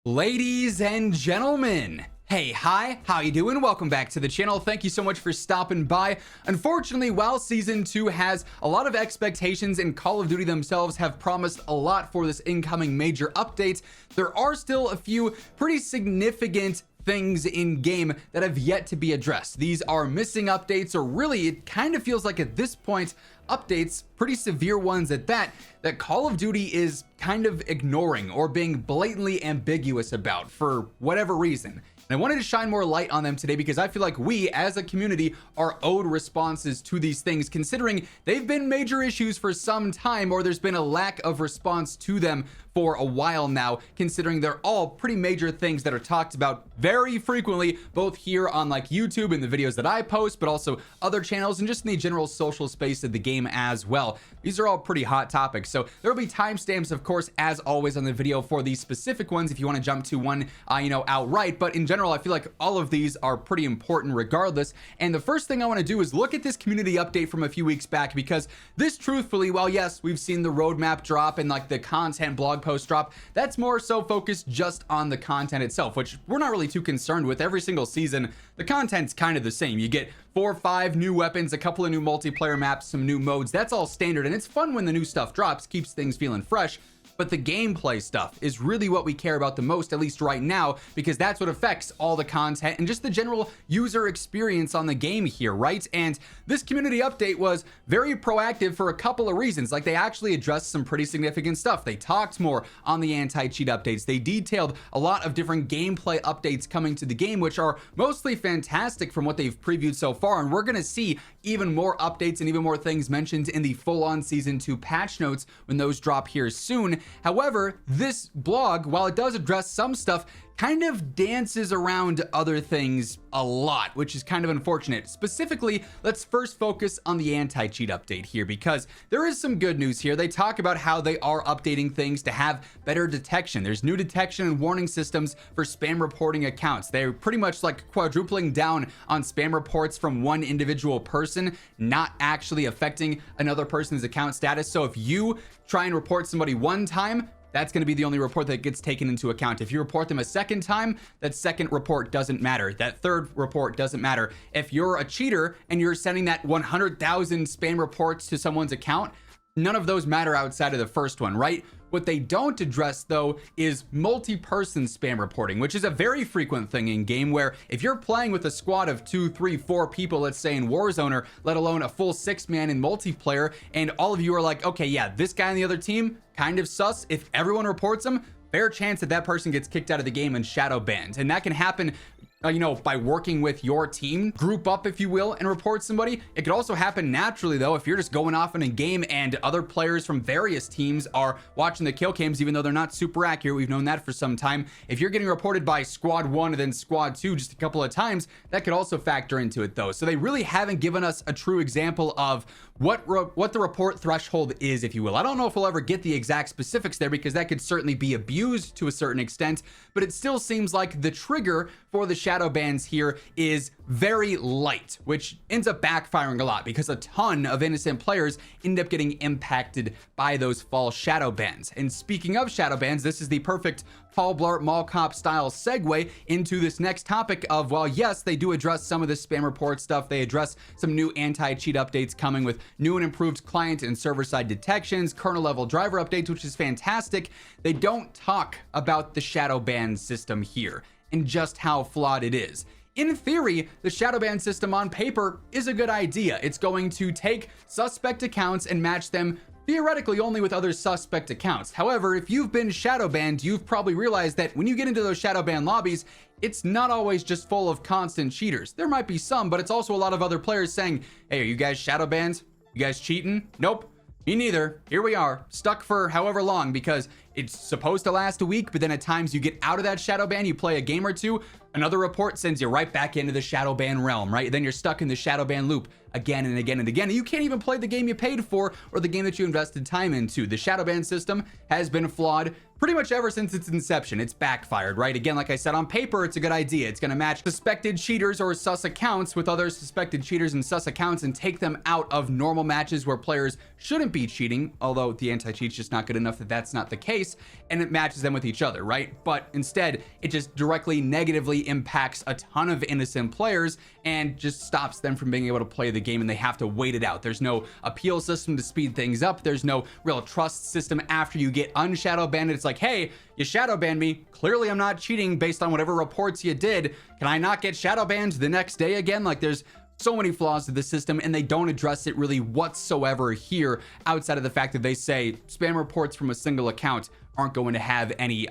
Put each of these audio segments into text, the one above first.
Ladies and gentlemen, hey, hi, how you doing? Welcome back to the channel. Thank you so much for stopping by. Unfortunately, while Season 2 has a lot of expectations and Call of Duty themselves have promised a lot for this incoming major update, there are still a few pretty significant things in game that have yet to be addressed. These are missing updates, or really it kind of feels like at this point updates, pretty severe ones at that Call of Duty is kind of ignoring or being blatantly ambiguous about for whatever reason. And I wanted to shine more light on them today because I feel like we as a community are owed responses to these things, considering they've been major issues for some time, or there's been a lack of response to them for a while now, considering they're all pretty major things that are talked about very frequently, both here on like YouTube and the videos that I post, but also other channels and just in the general social space of the game as well. These are all pretty hot topics, so there will be timestamps, of course, as always on the video for these specific ones if you want to jump to one outright. But in general, I feel like all of these are pretty important regardless. And the first thing I want to do is look at this community update from a few weeks back, because this, truthfully, while yes, we've seen the roadmap drop and like the content blog post drop, that's more so focused just on the content itself, which we're not really too concerned with. Every single season the content's kind of the same. You get 4 or 5 new weapons, a couple of new multiplayer maps, some new modes. That's all standard, and it's fun when the new stuff drops, keeps things feeling fresh. But the gameplay stuff is really what we care about the most, at least right now, because that's what affects all the content and just the general user experience on the game here, right? And this community update was very proactive for a couple of reasons. Like, they actually addressed some pretty significant stuff. They talked more on the anti-cheat updates. They detailed a lot of different gameplay updates coming to the game, which are mostly fantastic from what they've previewed so far. And we're going to see even more updates and even more things mentioned in the full-on Season 2 patch notes when those drop here soon. However, this blog, while it does address some stuff, kind of dances around other things a lot, which is kind of unfortunate. Specifically, let's first focus on the anti-cheat update here, because there is some good news here. They talk about how they are updating things to have better detection. There's new detection and warning systems for spam reporting accounts. They're pretty much like quadrupling down on spam reports from one individual person, not actually affecting another person's account status. So if you try and report somebody one time, that's going to be the only report that gets taken into account. If you report them a second time, that second report doesn't matter. That third report doesn't matter. If you're a cheater and you're sending that 100,000 spam reports to someone's account, none of those matter outside of the first one, right? What they don't address, though, is multi-person spam reporting, which is a very frequent thing in game, where if you're playing with a squad of 2, 3, 4 people, let's say in Warzone, or let alone a full 6-man in multiplayer, and all of you are like, okay, yeah, this guy on the other team, kind of sus. If everyone reports him, fair chance that that person gets kicked out of the game and shadow banned. And that can happen by working with your team, group up, if you will, and report somebody. It could also happen naturally, though, if you're just going off in a game and other players from various teams are watching the kill cams, even though they're not super accurate. We've known that for some time. If you're getting reported by squad 1 and then squad 2 just a couple of times, that could also factor into it, though. So they really haven't given us a true example of what the report threshold is, if you will. I don't know if we'll ever get the exact specifics there, because that could certainly be abused to a certain extent, but it still seems like the trigger for the shadow bans here is very light, which ends up backfiring a lot because a ton of innocent players end up getting impacted by those false shadow bans. And speaking of shadow bans, this is the perfect Paul Blart Mall Cop style segue into this next topic of, well, yes, they do address some of the spam report stuff. They address some new anti-cheat updates coming with new and improved client and server-side detections, kernel level driver updates, which is fantastic. They don't talk about the shadow ban system here and just how flawed it is. In theory, the shadow ban system on paper is a good idea. It's going to take suspect accounts and match them theoretically only with other suspect accounts. However, if you've been shadow banned, you've probably realized that when you get into those shadow ban lobbies, it's not always just full of constant cheaters. There might be some, but it's also a lot of other players saying, hey, are you guys shadow banned? You guys cheating? Nope. Me neither. Here we are, stuck for however long, because it's supposed to last a week, but then at times you get out of that shadow ban, you play a game or two, another report sends you right back into the shadow ban realm, right? Then you're stuck in the shadow ban loop again and again and again. And you can't even play the game you paid for or the game that you invested time into. The shadow ban system has been flawed pretty much ever since its inception. It's backfired, right? Again, like I said, on paper, it's a good idea. It's going to match suspected cheaters or sus accounts with other suspected cheaters and sus accounts and take them out of normal matches where players shouldn't be cheating, although the anti-cheat's just not good enough that that's not the case, and it matches them with each other, right? But instead, it just directly negatively impacts a ton of innocent players and just stops them from being able to play the game, and they have to wait it out. There's no appeal system to speed things up. There's no real trust system after you get unshadow banned. It's like, hey, you shadow banned me. Clearly I'm not cheating based on whatever reports you did. Can I not get shadow banned the next day again? Like, there's so many flaws to the system, and they don't address it really whatsoever here, outside of the fact that they say spam reports from a single account aren't going to have any,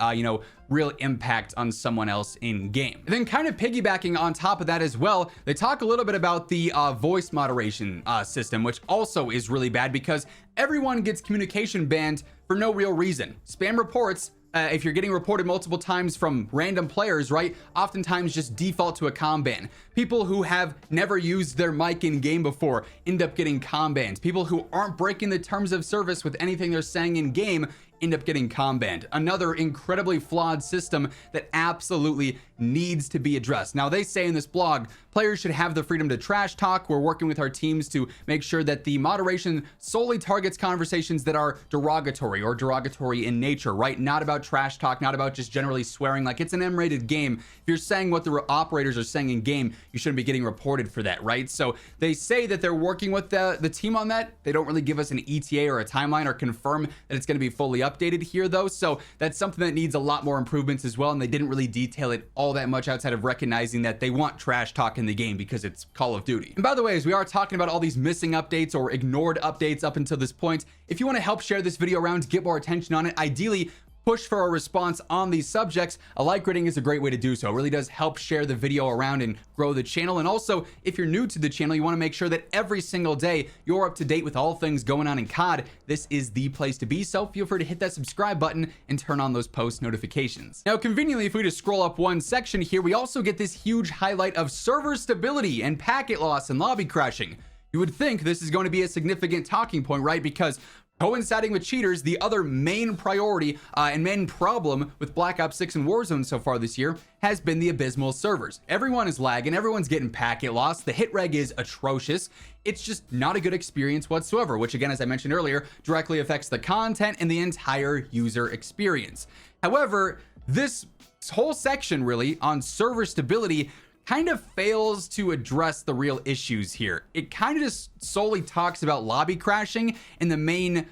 real impact on someone else in game. And then kind of piggybacking on top of that as well, they talk a little bit about the voice moderation system, which also is really bad because everyone gets communication banned for no real reason. Spam reports, if you're getting reported multiple times from random players, right, oftentimes just default to a comm ban. People who have never used their mic in game before end up getting comm bans. People who aren't breaking the terms of service with anything they're saying in game end up getting comm banned. Another incredibly flawed system that absolutely needs to be addressed. Now, they say in this blog, players should have the freedom to trash talk. We're working with our teams to make sure that the moderation solely targets conversations that are derogatory or derogatory in nature, right? Not about trash talk, not about just generally swearing. Like, it's an M-rated game. If you're saying what the operators are saying in game, you shouldn't be getting reported for that, right? So they say that they're working with the team on that. They don't really give us an ETA or a timeline or confirm that it's going to be fully updated here, though. So that's something that needs a lot more improvements as well. And they didn't really detail it all that much outside of recognizing that they want trash talk in the game because it's Call of Duty. And by the way, as we are talking about all these missing updates or ignored updates up until this point, if you want to help share this video around to get more attention on it, ideally push for a response on these subjects, a like rating is a great way to do so. It really does help share the video around and grow the channel. And also, if you're new to the channel, you want to make sure that every single day you're up to date with all things going on in COD. This is the place to be, so feel free to hit that subscribe button and turn on those post notifications. Now, conveniently, if we just scroll up one section here, we also get this huge highlight of server stability and packet loss and lobby crashing. You would think this is going to be a significant talking point, right? Because coinciding with cheaters, the other main priority and main problem with Black Ops 6 and Warzone so far this year has been the abysmal servers. Everyone is lagging, everyone's getting packet loss, the hit reg is atrocious. It's just not a good experience whatsoever, which again, as I mentioned earlier, directly affects the content and the entire user experience. However, this whole section really on server stability kind of fails to address the real issues here. It kind of just solely talks about lobby crashing and the main,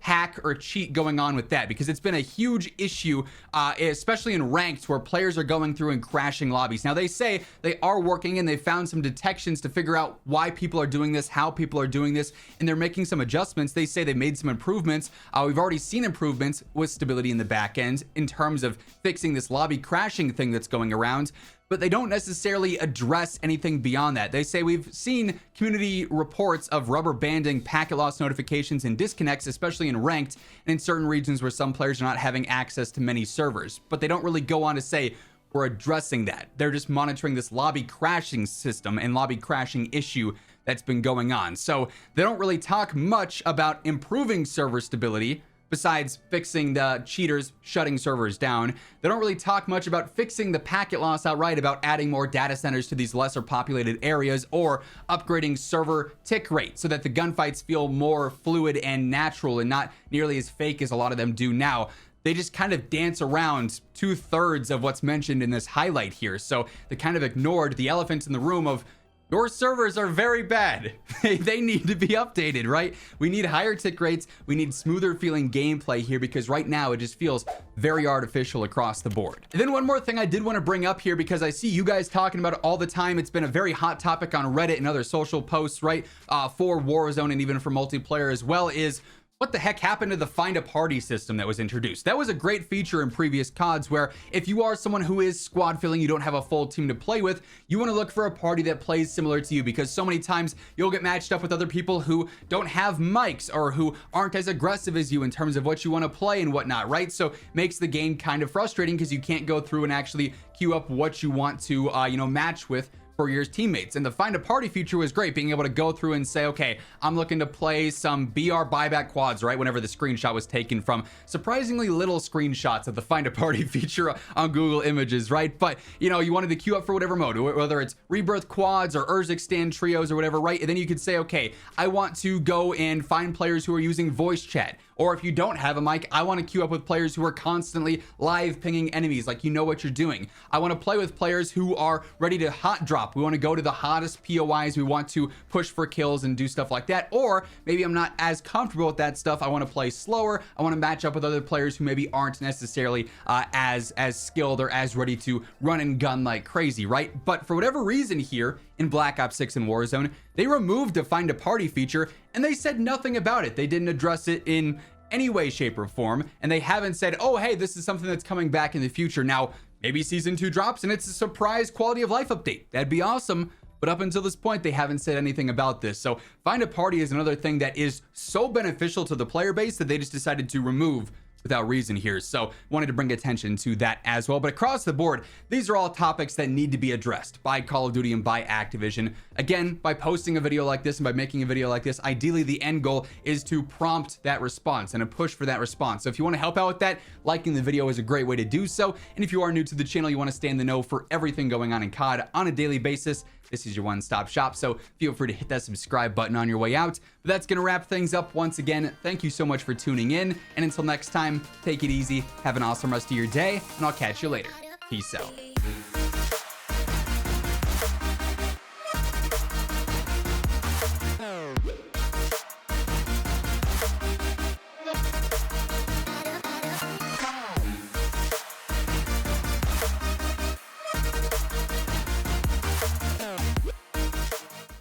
hack or cheat going on with that, because it's been a huge issue, especially in ranked, where players are going through and crashing lobbies. Now, they say they are working and they found some detections to figure out why people are doing this, how people are doing this, and they're making some adjustments. They say they made some improvements. We've already seen improvements with stability in the back end in terms of fixing this lobby crashing thing that's going around, but they don't necessarily address anything beyond that. They say we've seen community reports of rubber banding packet loss notifications and disconnects, especially in ranked and in certain regions where some players are not having access to many servers, but they don't really go on to say we're addressing that. They're just monitoring this lobby crashing system and lobby crashing issue that's been going on. So they don't really talk much about improving server stability besides fixing the cheaters shutting servers down. They don't really talk much about fixing the packet loss outright, about adding more data centers to these lesser populated areas, or upgrading server tick rate so that the gunfights feel more fluid and natural and not nearly as fake as a lot of them do now. They just kind of dance around 2/3 of what's mentioned in this highlight here. So they kind of ignored the elephant in the room of, your servers are very bad. They need to be updated, right? We need higher tick rates. We need smoother feeling gameplay here, because right now it just feels very artificial across the board. And then one more thing I did want to bring up here, because I see you guys talking about it all the time. It's been a very hot topic on Reddit and other social posts, right? For Warzone and even for multiplayer as well, is what the heck happened to the find a party system that was introduced? That was a great feature in previous CODs, where if you are someone who is squad filling, you don't have a full team to play with, you want to look for a party that plays similar to you, because so many times you'll get matched up with other people who don't have mics or who aren't as aggressive as you in terms of what you want to play and whatnot, right? So makes the game kind of frustrating because you can't go through and actually queue up what you want to, match with for your teammates. And the find a party feature was great, being able to go through and say, okay, I'm looking to play some BR buyback quads, right? Whenever the screenshot was taken from surprisingly little screenshots of the find a party feature on Google Images, right? But you know, you wanted to queue up for whatever mode, whether it's rebirth quads or Urzikstan trios or whatever, right? And then you could say, okay, I want to go and find players who are using voice chat. Or if you don't have a mic, I want to queue up with players who are constantly live pinging enemies, like you know what you're doing. I want to play with players who are ready to hot drop. We want to go to the hottest POIs. We want to push for kills and do stuff like that. Or maybe I'm not as comfortable with that stuff. I want to play slower. I want to match up with other players who maybe aren't necessarily as skilled or as ready to run and gun like crazy, right? But for whatever reason here in Black Ops 6 and Warzone, they removed the find a party feature and they said nothing about it. They didn't address it in any way, shape, or form, and they haven't said, oh hey, this is something that's coming back in the future. Now maybe season 2 drops and it's a surprise quality of life update. That'd be awesome, but up until this point they haven't said anything about this. So find a party is another thing that is so beneficial to the player base that they just decided to remove without reason here. So wanted to bring attention to that as well. But across the board, these are all topics that need to be addressed by Call of Duty and by Activision. Again, by posting a video like this and by making a video like this, ideally the end goal is to prompt that response and a push for that response. So if you want to help out with that, liking the video is a great way to do so. And if you are new to the channel, you want to stay in the know for everything going on in COD on a daily basis, this is your one-stop shop, so feel free to hit that subscribe button on your way out. But that's gonna wrap things up. Once again, thank you so much for tuning in, and until next time, take it easy, have an awesome rest of your day, and I'll catch you later. Peace out.